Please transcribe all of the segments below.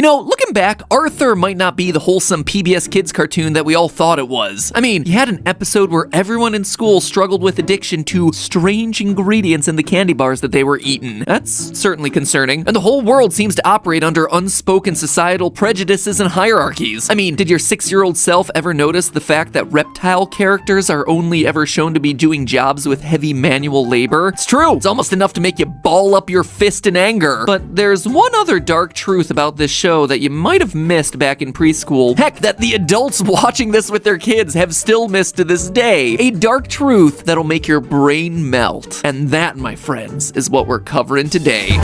Looking back, Arthur might not be the wholesome PBS Kids cartoon that we all thought it was. I mean, you had an episode where everyone in school struggled with addiction to strange ingredients in the candy bars that they were eating. That's certainly concerning. And the whole world seems to operate under unspoken societal prejudices and hierarchies. I mean, did your 6-year-old self ever notice the fact that reptile characters are only ever shown to be doing jobs with heavy manual labor? It's true. It's almost enough to make you ball up your fist in anger. But there's one other dark truth about this show that you might have missed back in preschool. Heck, that the adults watching this with their kids have still missed to this day. A dark truth that'll make your brain melt. And that, my friends, is what we're covering today.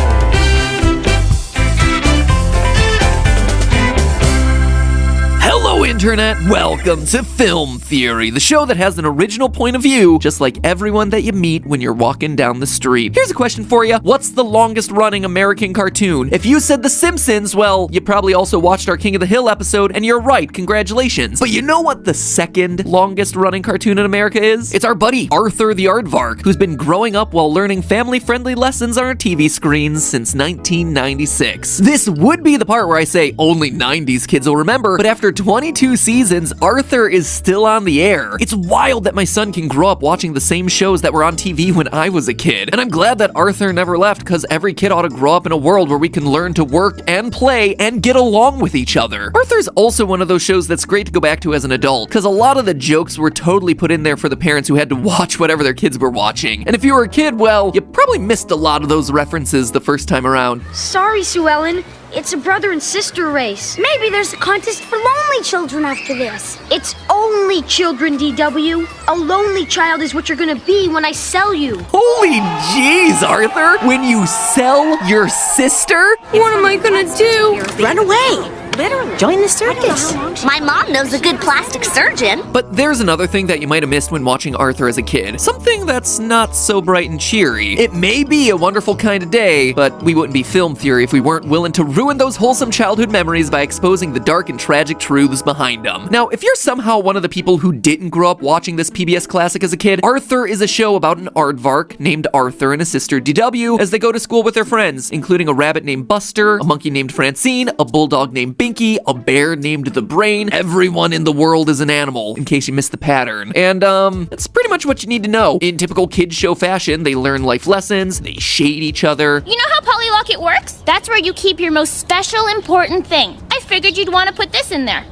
Hello, Internet! Welcome to Film Theory, the show that has an original point of view, just like everyone that you meet when you're walking down the street. Here's a question for you. What's the longest running American cartoon? If you said The Simpsons, well, you probably also watched our King of the Hill episode, and you're right, congratulations. But you know what the second longest running cartoon in America is? It's our buddy, Arthur the Aardvark, who's been growing up while learning family-friendly lessons on our TV screens since 1996. This would be the part where I say only 90s kids will remember, but after 22 seasons, Arthur is still on the air. It's wild that my son can grow up watching the same shows that were on TV when I was a kid. And I'm glad that Arthur never left, because every kid ought to grow up in a world where we can learn to work and play and get along with each other. Arthur's also one of those shows that's great to go back to as an adult, because a lot of the jokes were totally put in there for the parents who had to watch whatever their kids were watching. And if you were a kid, well, you probably missed a lot of those references the first time around. Sorry, Sue Ellen. It's a brother and sister race. Maybe there's a contest for lonely children after this. It's only children, DW. A lonely child is what you're gonna be when I sell you. Holy jeez, Arthur! When you sell your sister? What am I gonna do? Run away. Literally. Join the circus. My mom knows a good plastic surgeon. But there's another thing that you might have missed when watching Arthur as a kid. Something that's not so bright and cheery. It may be a wonderful kind of day, but we wouldn't be Film Theory if we weren't willing to ruin those wholesome childhood memories by exposing the dark and tragic truths behind them. Now, if you're somehow one of the people who didn't grow up watching this PBS classic as a kid, Arthur is a show about an aardvark named Arthur and his sister DW as they go to school with their friends, including a rabbit named Buster, a monkey named Francine, a bulldog named Binky, a bear named The Brain. Everyone in the world is an animal, in case you missed the pattern. And, that's pretty much what you need to know. In typical kids show fashion, they learn life lessons, they shade each other. You know how Polylocket works? That's where you keep your most special, important thing. I figured you'd want to put this in there.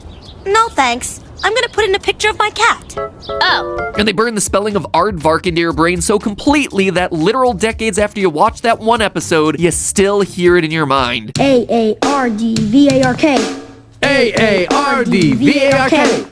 No, thanks. I'm gonna put in a picture of my cat. Oh. And they burn the spelling of aardvark into your brain so completely that literal decades after you watch that one episode, you still hear it in your mind. A-A-R-D-V-A-R-K. A-A-R-D-V-A-R-K.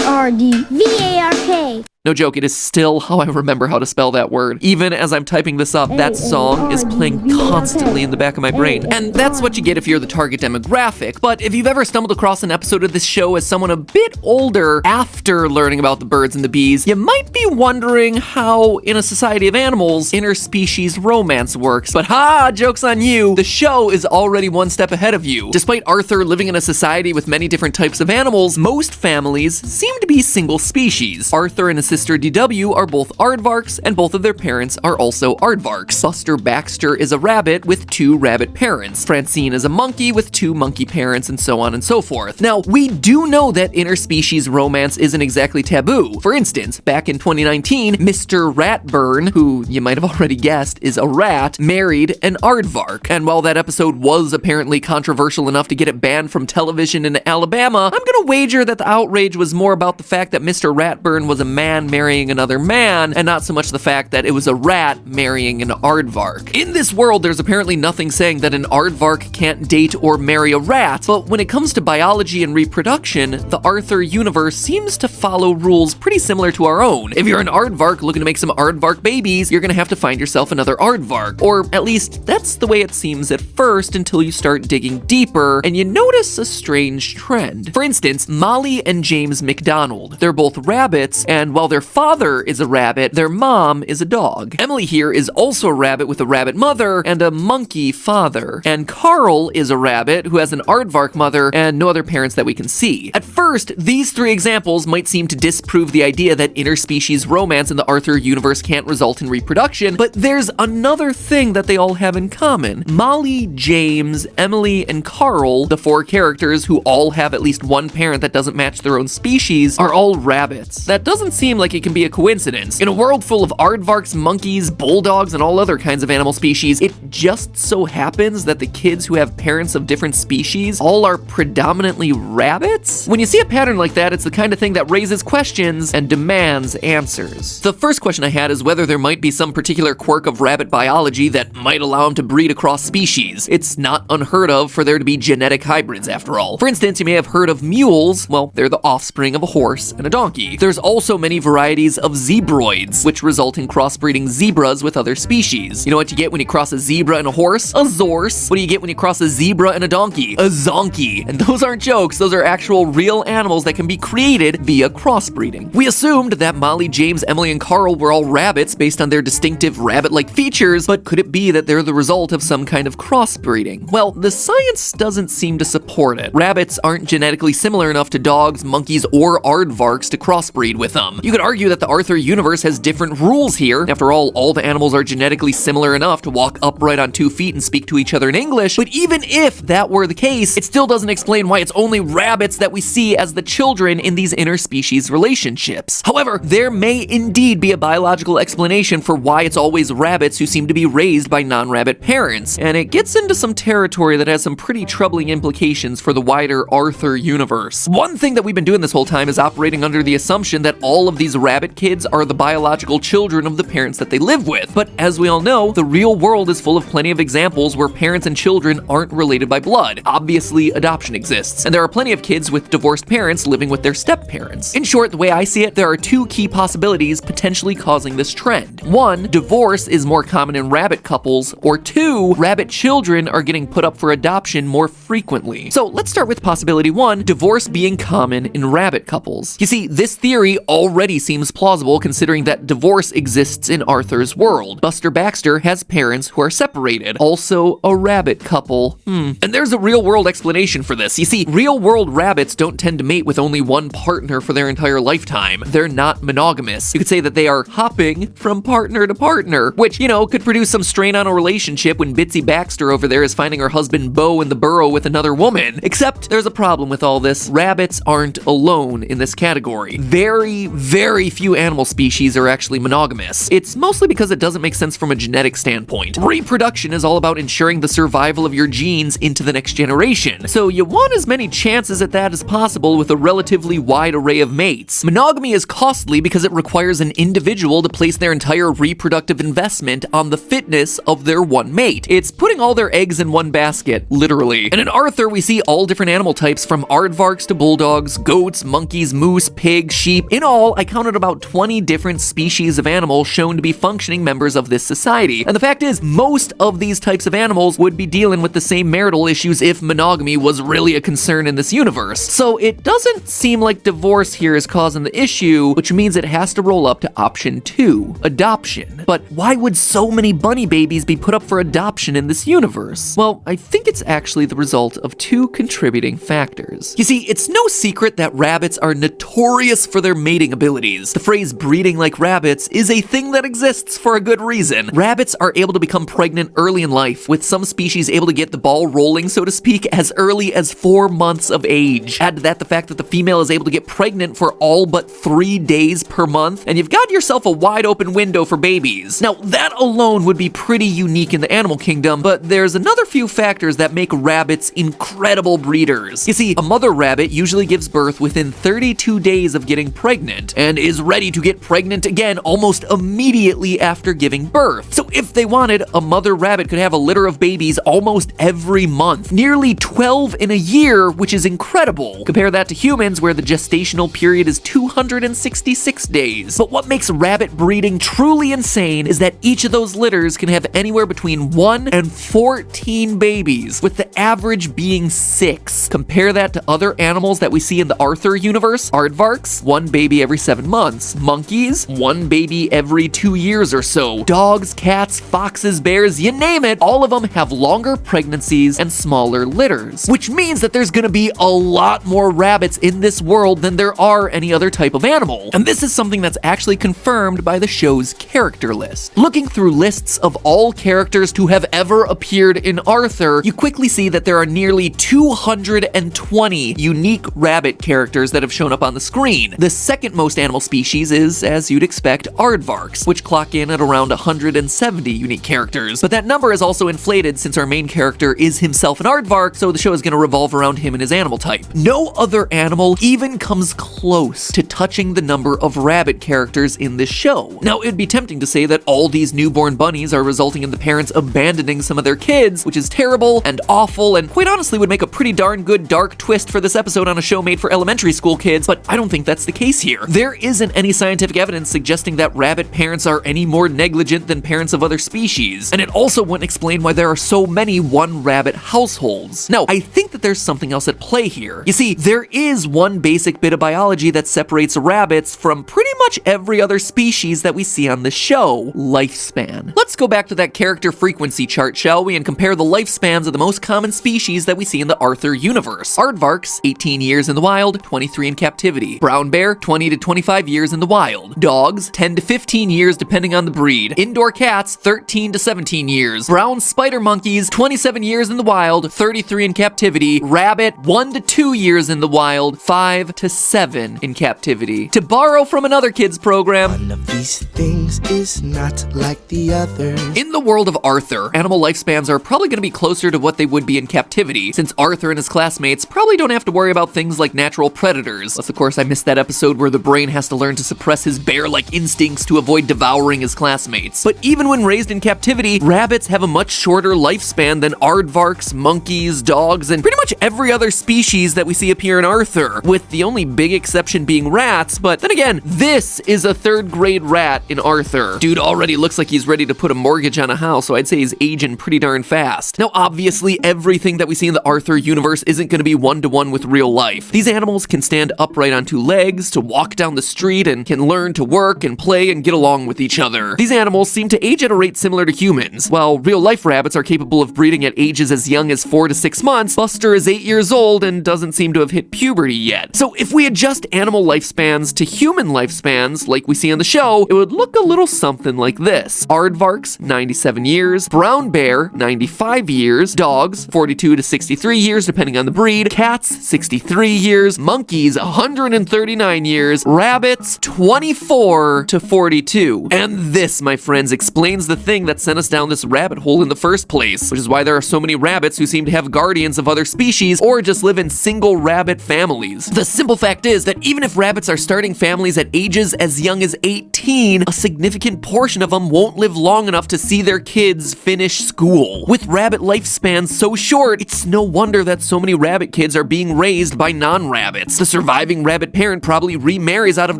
A-A-R-D-V-A-R-K. No joke, it is still how I remember how to spell that word. Even as I'm typing this up, that song is playing constantly in the back of my brain. And that's what you get if you're the target demographic. But if you've ever stumbled across an episode of this show as someone a bit older after learning about the birds and the bees, you might be wondering how, in a society of animals, interspecies romance works. But joke's on you, the show is already one step ahead of you. Despite Arthur living in a society with many different types of animals, most families seem to be single species. Arthur and his sister DW are both aardvarks, and both of their parents are also aardvarks. Buster Baxter is a rabbit with 2 rabbit parents. Francine is a monkey with 2 monkey parents, and so on and so forth. Now, we do know that interspecies romance isn't exactly taboo. For instance, back in 2019, Mr. Ratburn, who you might have already guessed is a rat, married an aardvark. And while that episode was apparently controversial enough to get it banned from television in Alabama, I'm gonna wager that the outrage was more about the fact that Mr. Ratburn was a man marrying another man, and not so much the fact that it was a rat marrying an aardvark. In this world, there's apparently nothing saying that an aardvark can't date or marry a rat, but when it comes to biology and reproduction, the Arthur universe seems to follow rules pretty similar to our own. If you're an aardvark looking to make some aardvark babies, you're gonna have to find yourself another aardvark. Or at least, that's the way it seems at first until you start digging deeper and you notice a strange trend. For instance, Molly and James McDonald. They're both rabbits, and while they're their father is a rabbit, their mom is a dog. Emily here is also a rabbit with a rabbit mother and a monkey father. And Carl is a rabbit who has an aardvark mother and no other parents that we can see. At first, these three examples might seem to disprove the idea that interspecies romance in the Arthur universe can't result in reproduction, but there's another thing that they all have in common. Molly, James, Emily, and Carl, the four characters who all have at least one parent that doesn't match their own species, are all rabbits. That doesn't seem like it can be a coincidence. In a world full of aardvarks, monkeys, bulldogs, and all other kinds of animal species, it just so happens that the kids who have parents of different species all are predominantly rabbits? When you see a pattern like that, it's the kind of thing that raises questions and demands answers. The first question I had is whether there might be some particular quirk of rabbit biology that might allow them to breed across species. It's not unheard of for there to be genetic hybrids, after all. For instance, you may have heard of mules. Well, they're the offspring of a horse and a donkey. There's also many varieties of zebroids, which result in crossbreeding zebras with other species. You know what you get when you cross a zebra and a horse? A zorse. What do you get when you cross a zebra and a donkey? A zonkey. And those aren't jokes, those are actual real animals that can be created via crossbreeding. We assumed that Molly, James, Emily, and Carl were all rabbits based on their distinctive rabbit-like features, but could it be that they're the result of some kind of crossbreeding? Well, the science doesn't seem to support it. Rabbits aren't genetically similar enough to dogs, monkeys, or aardvarks to crossbreed with them. You could argue that the Arthur universe has different rules here. After all the animals are genetically similar enough to walk upright on 2 feet and speak to each other in English, but even if that were the case, it still doesn't explain why it's only rabbits that we see as the children in these interspecies relationships. However, there may indeed be a biological explanation for why it's always rabbits who seem to be raised by non-rabbit parents, and it gets into some territory that has some pretty troubling implications for the wider Arthur universe. One thing that we've been doing this whole time is operating under the assumption that all of these rabbit kids are the biological children of the parents that they live with, but as we all know, the real world is full of plenty of examples where parents and children aren't related by blood. Obviously, adoption exists, and there are plenty of kids with divorced parents living with their step-parents. In short, the way I see it, there are two key possibilities potentially causing this trend. One, divorce is more common in rabbit couples, or two, rabbit children are getting put up for adoption more frequently. So let's start with possibility one, divorce being common in rabbit couples. You see, this theory already seems plausible considering that divorce exists in Arthur's world. Buster Baxter has parents who are separated, also a rabbit couple. And there's a real-world explanation for this. You see, real-world rabbits don't tend to mate with only one partner for their entire lifetime. They're not monogamous. You could say that they are hopping from partner to partner, which, you know, could produce some strain on a relationship when Bitsy Baxter over there is finding her husband Bo in the burrow with another woman. Except there's a problem with all this. Rabbits aren't alone in this category. Very, very few animal species are actually monogamous. It's mostly because it doesn't make sense from a genetic standpoint. Reproduction is all about ensuring the survival of your genes into the next generation, so you want as many chances at that as possible with a relatively wide array of mates. Monogamy is costly because it requires an individual to place their entire reproductive investment on the fitness of their one mate. It's putting all their eggs in one basket, literally. And in Arthur, we see all different animal types from aardvarks to bulldogs, goats, monkeys, moose, pigs, sheep. In all, I counted about 20 different species of animals shown to be functioning members of this society. And the fact is, most of these types of animals would be dealing with the same marital issues if monogamy was really a concern in this universe. So it doesn't seem like divorce here is causing the issue, which means it has to roll up to option 2, adoption. But why would so many bunny babies be put up for adoption in this universe? Well, I think it's actually the result of two contributing factors. You see, it's no secret that rabbits are notorious for their mating abilities. The phrase breeding like rabbits is a thing that exists for a good reason. Rabbits are able to become pregnant early in life, with some species able to get the ball rolling, so to speak, as early as 4 months of age. Add to that the fact that the female is able to get pregnant for all but 3 days per month, and you've got yourself a wide open window for babies. Now, that alone would be pretty unique in the animal kingdom, but there's another few factors that make rabbits incredible breeders. You see, a mother rabbit usually gives birth within 32 days of getting pregnant, and is ready to get pregnant again almost immediately after giving birth. So if they wanted, a mother rabbit could have a litter of babies almost every month, nearly 12 in a year, which is incredible. Compare that to humans, where the gestational period is 266 days. But what makes rabbit breeding truly insane is that each of those litters can have anywhere between 1 and 14 babies, with the average being 6. Compare that to other animals that we see in the Arthur universe. Aardvarks, 1 baby every 7 7 months. Monkeys, 1 baby every 2 years or so. Dogs, cats, foxes, bears, you name it, all of them have longer pregnancies and smaller litters, which means that there's gonna be a lot more rabbits in this world than there are any other type of animal. And this is something that's actually confirmed by the show's character list. Looking through lists of all characters to have ever appeared in Arthur, you quickly see that there are nearly 220 unique rabbit characters that have shown up on the screen. The second most animal species is, as you'd expect, aardvarks, which clock in at around 170 unique characters. But that number is also inflated since our main character is himself an aardvark, so the show is going to revolve around him and his animal type. No other animal even comes close to touching the number of rabbit characters in this show. Now, it'd be tempting to say that all these newborn bunnies are resulting in the parents abandoning some of their kids, which is terrible and awful, and quite honestly would make a pretty darn good dark twist for this episode on a show made for elementary school kids, but I don't think that's the case here. There isn't any scientific evidence suggesting that rabbit parents are any more negligent than parents of other species, and it also wouldn't explain why there are so many one-rabbit households. Now, I think that there's something else at play here. You see, there is one basic bit of biology that separates rabbits from pretty much every other species that we see on the show: lifespan. Let's go back to that character frequency chart, shall we, and compare the lifespans of the most common species that we see in the Arthur universe. Aardvarks, 18 years in the wild, 23 in captivity. Brown bear, 20 to 25 years in the wild. Dogs, 10 to 15 years depending on the breed. Indoor cats, 13 to 17 years. Brown spider monkeys, 27 years in the wild, 33 in captivity. Rabbit, 1 to 2 years in the wild, 5 to 7 in captivity. To borrow from another kids program, one of these things is not like the others. In the world of Arthur, animal lifespans are probably going to be closer to what they would be in captivity, since Arthur and his classmates probably don't have to worry about things like natural predators. Unless, of course, I missed that episode where the brain has to learn to suppress his bear-like instincts to avoid devouring his classmates. But even when raised in captivity, rabbits have a much shorter lifespan than aardvarks, monkeys, dogs, and pretty much every other species that we see appear in Arthur, with the only big exception being rats. But then again, this is a 3rd grade rat in Arthur. Dude already looks like he's ready to put a mortgage on a house, so I'd say he's aging pretty darn fast. Now, obviously, everything that we see in the Arthur universe isn't going to be one-to-one with real life. These animals can stand upright on 2 legs, to walk down the street, and can learn to work and play and get along with each other. These animals seem to age at a rate similar to humans. While real-life rabbits are capable of breeding at ages as young as 4 to 6 months, Buster is 8 years old and doesn't seem to have hit puberty yet. So if we adjust animal lifespans to human lifespans, like we see on the show, it would look a little something like this. Aardvarks, 97 years. Brown bear, 95 years. Dogs, 42 to 63 years, depending on the breed. Cats, 63 years. Monkeys, 139 years. Rabbits, 24 to 42. And this, my friends, explains the thing that sent us down this rabbit hole in the first place, which is why there are so many rabbits who seem to have guardians of other species or just live in single rabbit families. The simple fact is that even if rabbits are starting families at ages as young as 18, a significant portion of them won't live long enough to see their kids finish school. With rabbit lifespans so short, it's no wonder that so many rabbit kids are being raised by non-rabbits. The surviving rabbit parent probably remarries out of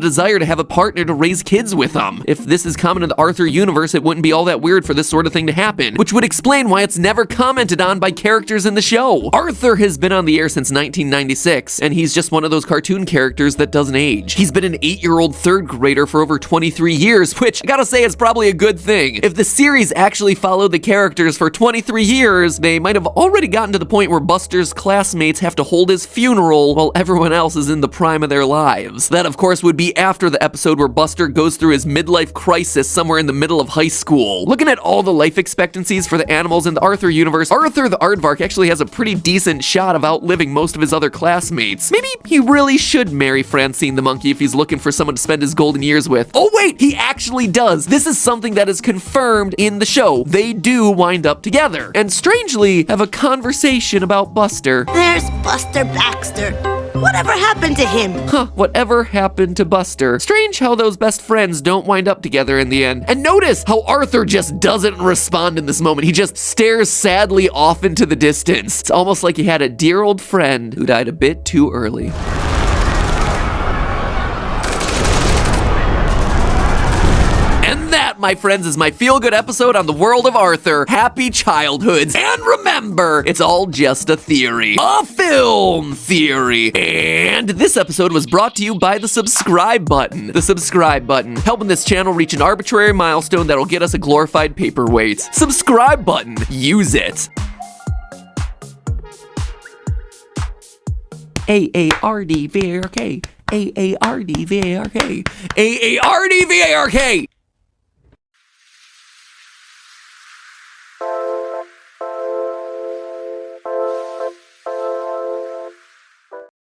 desire to have a partner to raise kids with them. If this is common in the Arthur universe, it wouldn't be all that weird for this sort of thing to happen, which would explain why it's never commented on by characters in the show. Arthur has been on the air since 1996, and he's just one of those cartoon characters that doesn't age. He's been an 8-year-old 3rd grader for over 23 years, which I gotta say is probably a good thing. If the series actually followed the characters for 23 years, they might have already gotten to the point where Buster's classmates have to hold his funeral while everyone else is in the prime of their lives. That, of course, would be after the episode where Buster goes through his midlife crisis somewhere in the middle of high school. Looking at all the life expectancies for the animals in the Arthur universe, Arthur the aardvark actually has a pretty decent shot of outliving most of his other classmates. Maybe he really should marry Francine the monkey if he's looking for someone to spend his golden years with. Oh wait, he actually does. This is something that is confirmed in the show. They do wind up together, and strangely have a conversation about Buster. There's Buster Baxter. Whatever happened to him? Whatever happened to Buster? Strange how those best friends don't wind up together in the end. And notice how Arthur just doesn't respond in this moment. He just stares sadly off into the distance. It's almost like he had a dear old friend who died a bit too early. And that, that, my friends, is my feel-good episode on the world of Arthur. Happy childhoods. And remember, it's all just a theory. A film theory. And this episode was brought to you by the subscribe button. The subscribe button, helping this channel reach an arbitrary milestone that'll get us a glorified paperweight. Subscribe button. Use it. AARDVARK. AARDVARK. AARDVARK.